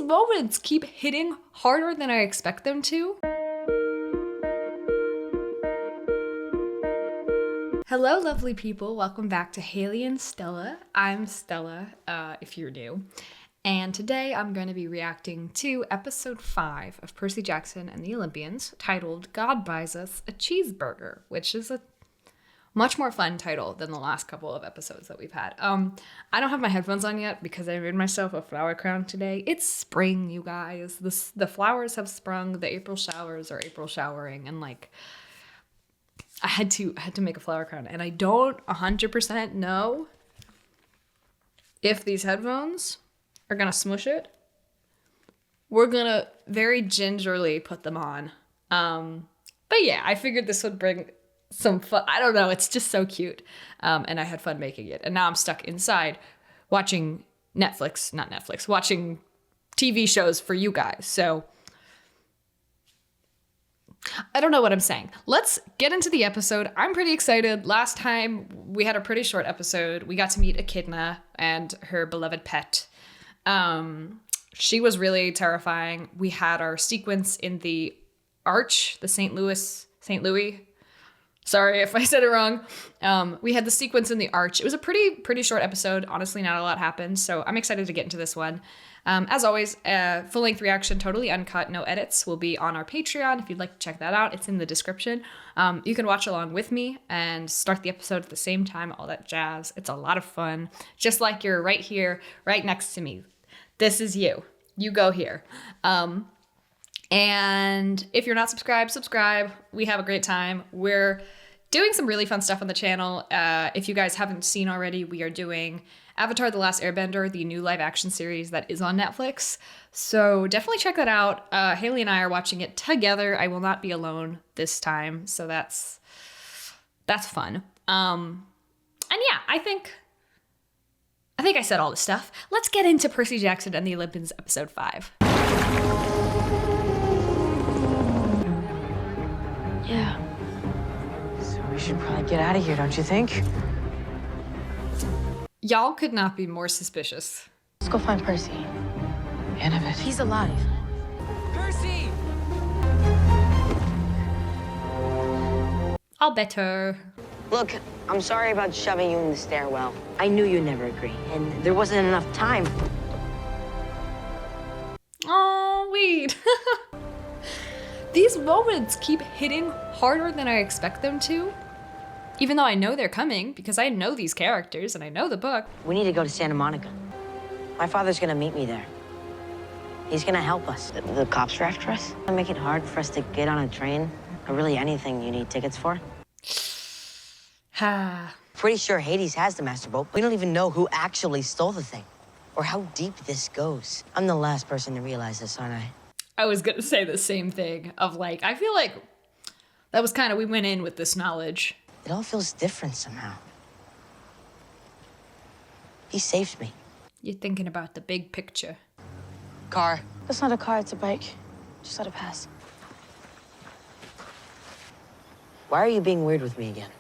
moments keep hitting harder than I expect them to. Hello, lovely people. Welcome back to Hayley and Stella. I'm Stella, if you're new. And today I'm going to be reacting to episode 5 of Percy Jackson and the Olympians, titled God Buys Us a Cheeseburger, which is a much more fun title than the last couple of episodes that we've had. I don't have my headphones on yet because I made myself a flower crown today. It's spring, you guys. The flowers have sprung. The April showers are April showering, and like I had to make a flower crown, and I don't 100% know if these headphones are gonna smush it. We're gonna very gingerly put them on. But yeah, I figured this would bring some fun. I don't know, it's just so cute. And I had fun making it. And now I'm stuck inside watching watching TV shows for you guys. So I don't know what I'm saying. Let's get into the episode. I'm pretty excited. Last time we had a pretty short episode. We got to meet Echidna and her beloved pet. She was really terrifying. We had our sequence in the arch, the St. Louis. Sorry if I said it wrong. We had the sequence in the arch. It was a pretty short episode. Honestly, not a lot happened. So I'm excited to get into this one. As always, full-length reaction, totally uncut, no edits, will be on our Patreon. If you'd like to check that out, it's in the description. You can watch along with me and start the episode at the same time, all that jazz. It's a lot of fun. Just like you're right here, right next to me. This is you. You go here. And if you're not subscribed, subscribe. We have a great time. We're doing some really fun stuff on the channel. If you guys haven't seen already, we are doing Avatar: The Last Airbender, the new live action series that is on Netflix. So definitely check that out. Hayley and I are watching it together. I will not be alone this time. So that's fun. And yeah, I think I said all this stuff. Let's get into Percy Jackson and the Olympians, episode 5. Yeah. So we should probably get out of here, don't you think? Y'all could not be more suspicious. Let's go find Percy. Annabeth. He's alive. Percy! I'll bet her. Look, I'm sorry about shoving you in the stairwell. I knew you'd never agree, and there wasn't enough time. Oh, wait. These moments keep hitting harder than I expect them to. Even though I know they're coming, because I know these characters and I know the book. We need to go to Santa Monica. My father's gonna meet me there. He's gonna help us. The cops are after us. It'll make it hard for us to get on a train, or really anything you need tickets for. Pretty sure Hades has the master boat. We don't even know who actually stole the thing, or how deep this goes. I'm the last person to realize this, aren't I? I was gonna say the same thing of like, I feel like that was kind of, we went in with this knowledge. It all feels different somehow. He saved me. You're thinking about the big picture. Car. That's not a car, it's a bike. Just let it pass. Why are you being weird with me again?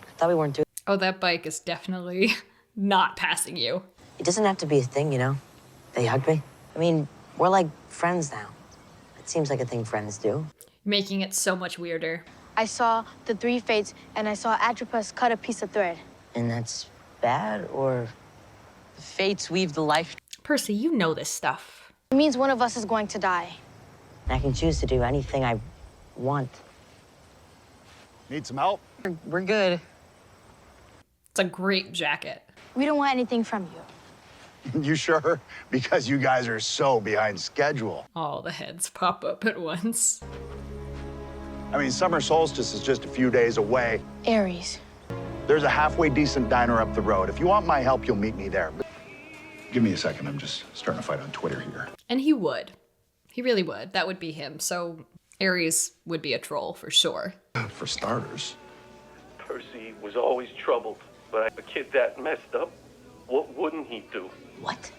I thought we weren't doing... Oh, that bike is definitely not passing you. It doesn't have to be a thing, you know? They hugged me. I mean, we're like friends now. It seems like a thing friends do. Making it so much weirder. I saw the 3 fates, and I saw Atropus cut a piece of thread. And that's bad, or... The fates weave the life. Percy, you know this stuff. It means one of us is going to die. I can choose to do anything I want. Need some help? We're good. It's a great jacket. We don't want anything from you. You sure? Because you guys are so behind schedule. All the heads pop up at once. I mean, summer solstice is just a few days away. Ares. There's a halfway decent diner up the road. If you want my help, you'll meet me there. Give me a second. I'm just starting to fight on Twitter here. And he would. He really would. That would be him. So Ares would be a troll for sure. For starters. Percy was always troubled, but a kid that messed up, what wouldn't he do? What?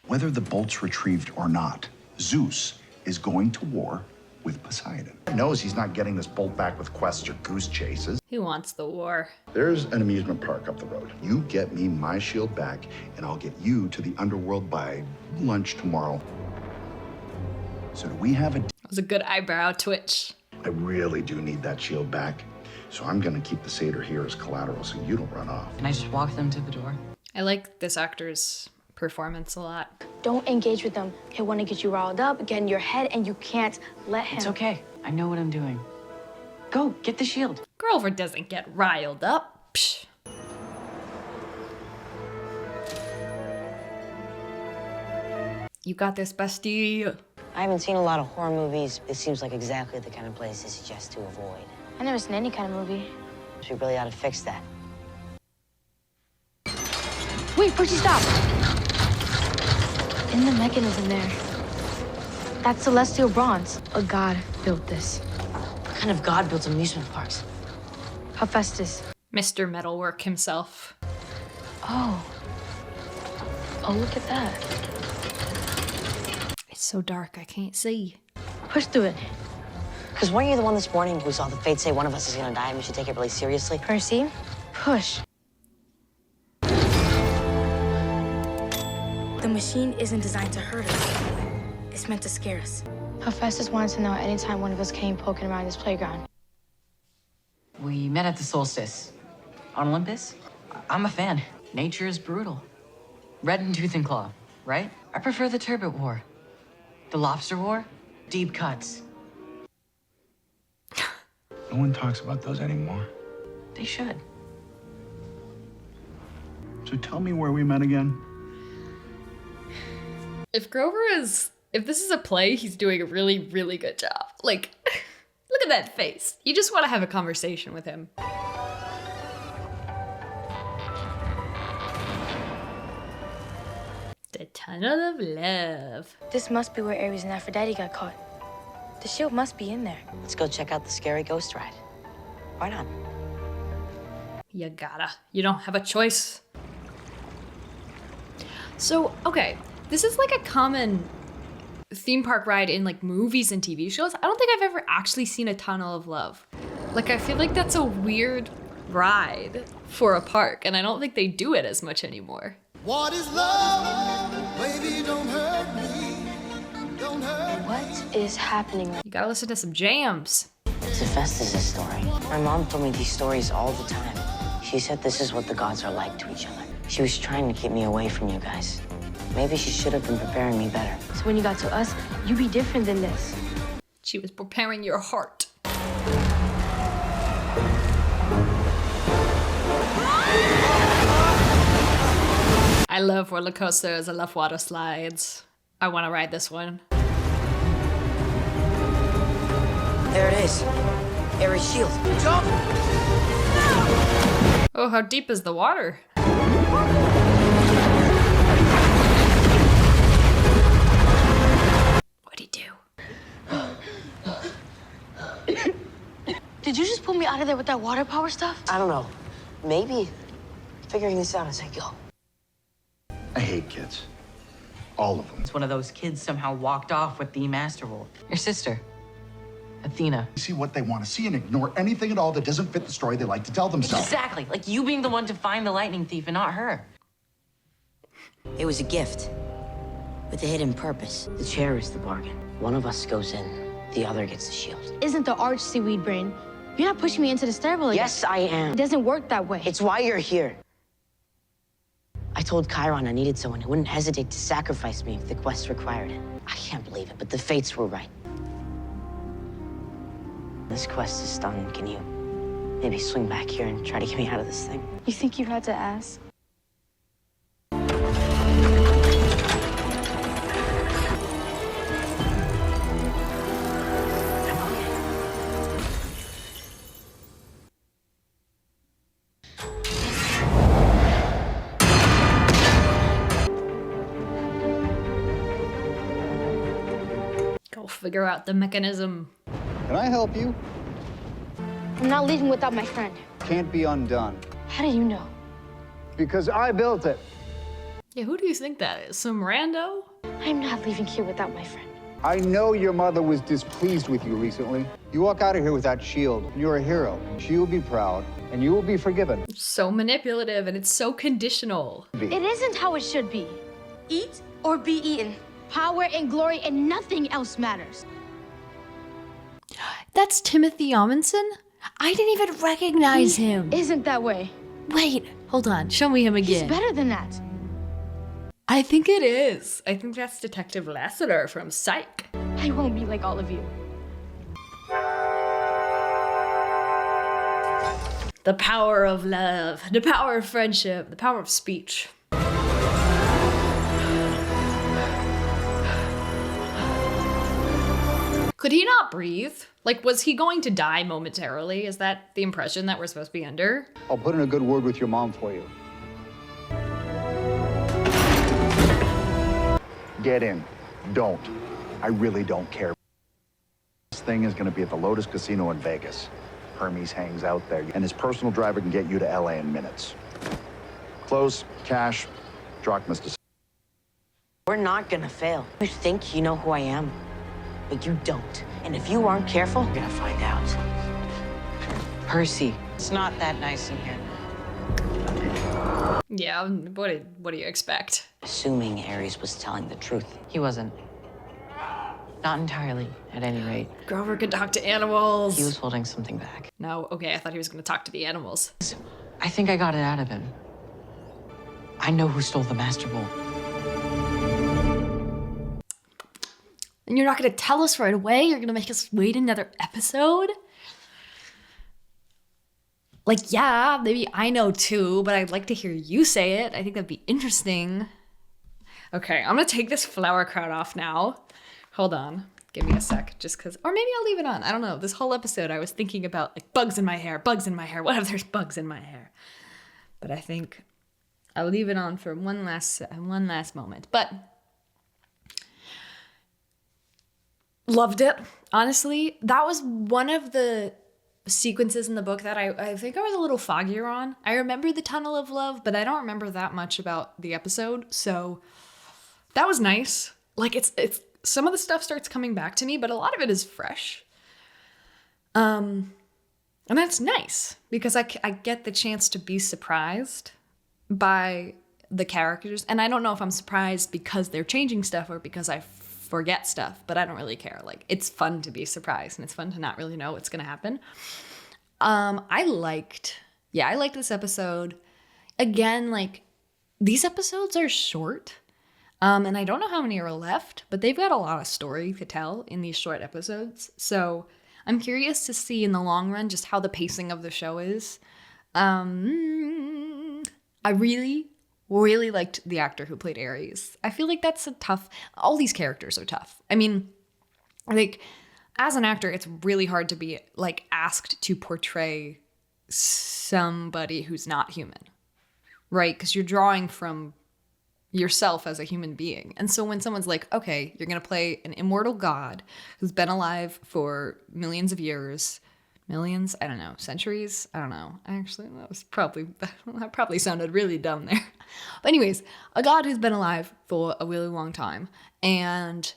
Whether the bolt's retrieved or not, Zeus is going to war with Poseidon. He knows he's not getting this bolt back with quests or goose chases. Who wants the war? There's an amusement park up the road. You get me my shield back, and I'll get you to the underworld by lunch tomorrow. So do we have a... That was a good eyebrow twitch. I really do need that shield back. So I'm gonna keep the satyr here as collateral so you don't run off. Can I just walk them to the door? I like this actor's performance a lot. Don't engage with them. He'll want to get you riled up, get in your head, and you can't let him. It's okay. I know what I'm doing. Go, get the shield. Grover doesn't get riled up. Psh. You got this, bestie. I haven't seen a lot of horror movies. This seems like exactly the kind of place to suggest to avoid. I never seen any kind of movie. So we really ought to fix that. Wait, Percy, stop! In the mechanism there. That's celestial bronze. A god built this. What kind of god builds amusement parks? Hephaestus. Mr. Metalwork himself. Oh. Oh, look at that. It's so dark, I can't see. Push through it. Because weren't you the one this morning who saw the fates say one of us is gonna die and we should take it really seriously? Percy, push. The machine isn't designed to hurt us. It's meant to scare us. Hephaestus wanted to know anytime one of us came poking around this playground. We met at the solstice. On Olympus? I'm a fan. Nature is brutal. Red in tooth and claw, right? I prefer the turbot war. The lobster war? Deep cuts. No one talks about those anymore. They should. So tell me where we met again. If this is a play, he's doing a really, really good job. Like, look at that face. You just want to have a conversation with him. The Tunnel of Love. This must be where Ares and Aphrodite got caught. The shield must be in there. Let's go check out the scary ghost ride. Why not? You gotta. You don't have a choice. So, okay. This is like a common theme park ride in like movies and TV shows. I don't think I've ever actually seen a Tunnel of Love. Like, I feel like that's a weird ride for a park, and I don't think they do it as much anymore. What is love? Baby, don't hurt me. Don't hurt me. What is happening? You gotta listen to some jams. It's Hephaestus' story. My mom told me these stories all the time. She said this is what the gods are like to each other. She was trying to keep me away from you guys. Maybe she should have been preparing me better. So when you got to us, you be different than this. She was preparing your heart. I love roller coasters. I love water slides. I want to ride this one. There it is. Ares' shield. Jump! Oh, how deep is the water? What'd he do? Did you just pull me out of there with that water power stuff? I don't know. Maybe figuring this out as I go. I hate kids. All of them. It's one of those kids somehow walked off with the Master Wolf. Your sister, Athena. See what they want to see and ignore anything at all that doesn't fit the story they like to tell themselves. Exactly, like you being the one to find the lightning thief and not her. It was a gift with a hidden purpose. The chair is the bargain. One of us goes in, the other gets the shield. Isn't the arch seaweed brain? You're not pushing me into the stairwell again. Yes, I am. It doesn't work that way. It's why you're here. I told Chiron I needed someone who wouldn't hesitate to sacrifice me if the quest required it. I can't believe it, but the fates were right. This quest is done. Can you maybe swing back here and try to get me out of this thing? You think you had to ask? Go figure out the mechanism. Can I help you? I'm not leaving without my friend. Can't be undone. How do you know? Because I built it. Yeah, who do you think that is? Some rando? I'm not leaving here without my friend. I know your mother was displeased with you recently. You walk out of here with that shield, and you're a hero. She will be proud, and you will be forgiven. So manipulative, and it's so conditional. It isn't how it should be. Eat or be eaten. Power and glory and nothing else matters. That's Timothy Amundsen? I didn't even recognize him. Isn't that way? Wait, hold on. Show me him He's again. better than that. I think it is. I think that's Detective Lassiter from Psych. I won't be like all of you. The power of love, the power of friendship, the power of speech. Could he not breathe? Like, was he going to die momentarily? Is that the impression that we're supposed to be under? I'll put in a good word with your mom for you. Get in. Don't. I really don't care. This thing is going to be at the Lotus Casino in Vegas. Hermes hangs out there, and his personal driver can get you to LA in minutes. Clothes, cash, drachmas to... We're not gonna fail. You think you know who I am, but you don't. And if you aren't careful, you're gonna find out. Percy, it's not that nice in here. Yeah, what do you expect? Assuming Ares was telling the truth. He wasn't. Not entirely, at any rate. Grover could talk to animals. He was holding something back. No, okay, I thought he was going to talk to the animals. I think I got it out of him. I know who stole the Master Bowl. And you're not going to tell us right away? You're going to make us wait another episode? Like, yeah, maybe I know too, but I'd like to hear you say it. I think that'd be interesting. Okay, I'm going to take this flower crown off now. Hold on. Give me a sec, just because, or maybe I'll leave it on. I don't know. This whole episode, I was thinking about like bugs in my hair. What if there's bugs in my hair? But I think I'll leave it on for one last moment. But loved it. Honestly, that was one of the sequences in the book that I think I was a little foggier on. I remember the Tunnel of Love, but I don't remember that much about the episode. So that was nice. Like it's some of the stuff starts coming back to me, but a lot of it is fresh. And that's nice because I get the chance to be surprised by the characters. And I don't know if I'm surprised because they're changing stuff or because I forget stuff, but I don't really care. Like, it's fun to be surprised and it's fun to not really know what's going to happen. I liked this episode. Again, like, these episodes are short. And I don't know how many are left, but they've got a lot of story to tell in these short episodes. So I'm curious to see in the long run just how the pacing of the show is. I really liked the actor who played Ares. I feel like that's all these characters are tough. I mean, like, as an actor, it's really hard to be, like, asked to portray somebody who's not human, right? Because you're drawing from yourself as a human being. And so when someone's like, okay, you're going to play an immortal god who's been alive for millions of years, millions, I don't know, centuries, I don't know. Actually, that probably sounded really dumb there. But anyways, a god who's been alive for a really long time and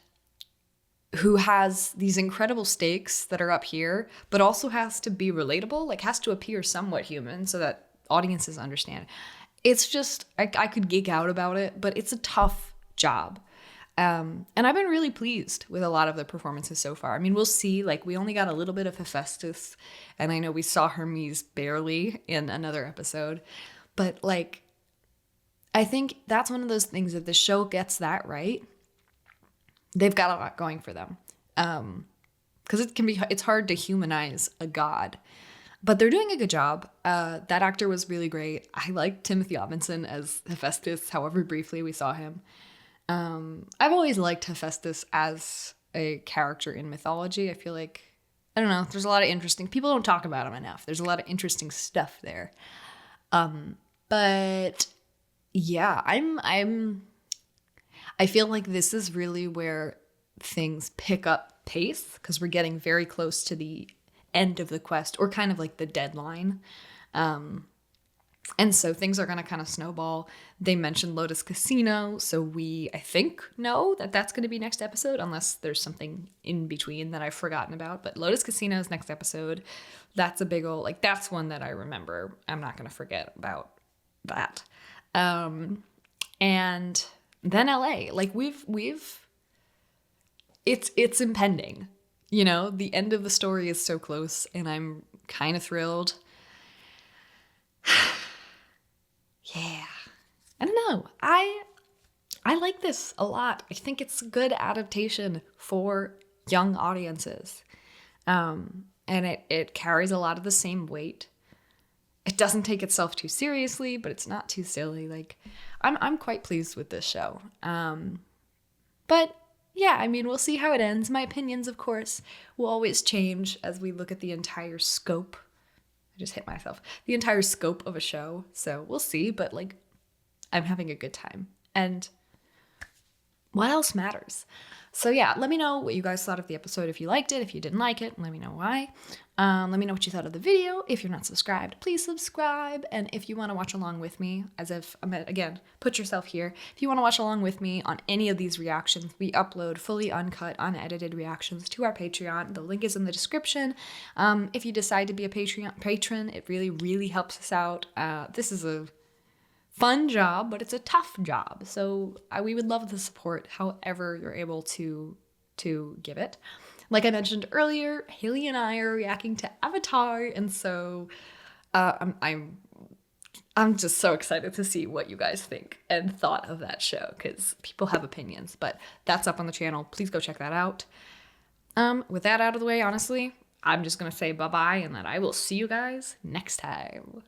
who has these incredible stakes that are up here, but also has to be relatable, like has to appear somewhat human so that audiences understand. It's just, I could geek out about it, but it's a tough job. And I've been really pleased with a lot of the performances so far. I mean, we'll see, like, we only got a little bit of Hephaestus, and I know we saw Hermes barely in another episode, but, like, I think that's one of those things, if the show gets that right, they've got a lot going for them. Because it's hard to humanize a god. But they're doing a good job. That actor was really great. I liked Timothy Amundsen as Hephaestus, however briefly we saw him. I've always liked Hephaestus as a character in mythology. I feel like, I don't know, there's a lot of interesting, people don't talk about him enough. There's a lot of interesting stuff there. But yeah, I feel like this is really where things pick up pace because we're getting very close to the end of the quest, or kind of like the deadline. And so things are going to kind of snowball. They mentioned Lotus Casino, so we, I think, know that that's going to be next episode, unless there's something in between that I've forgotten about. But Lotus Casino is next episode. That's a big old, like, that's one that I remember. I'm not going to forget about that. And then LA, like it's impending. You know, the end of the story is so close, and I'm kind of thrilled. Yeah. I don't know. I like this a lot. I think it's a good adaptation for young audiences. And it carries a lot of the same weight. It doesn't take itself too seriously, but it's not too silly. Like, I'm quite pleased with this show. But yeah, I mean, we'll see how it ends. My opinions, of course, will always change as we look at the entire scope. I just hit myself. The entire scope of a show. So we'll see, but like, I'm having a good time. And what else matters? So yeah, let me know what you guys thought of the episode. If you liked it, if you didn't like it, let me know why. Let me know what you thought of the video. If you're not subscribed, please subscribe. And if you want to watch along with me, as if, again, put yourself here. If you want to watch along with me on any of these reactions, we upload fully uncut, unedited reactions to our Patreon. The link is in the description. If you decide to be a patron, it really, really helps us out. This is a fun job, but it's a tough job. So we would love the support however you're able to give it. Like I mentioned earlier, Hayley and I are reacting to Avatar, and so I'm just so excited to see what you guys think and thought of that show, because people have opinions, but that's up on the channel. Please go check that out. With that out of the way, honestly, I'm just gonna say bye-bye and that I will see you guys next time.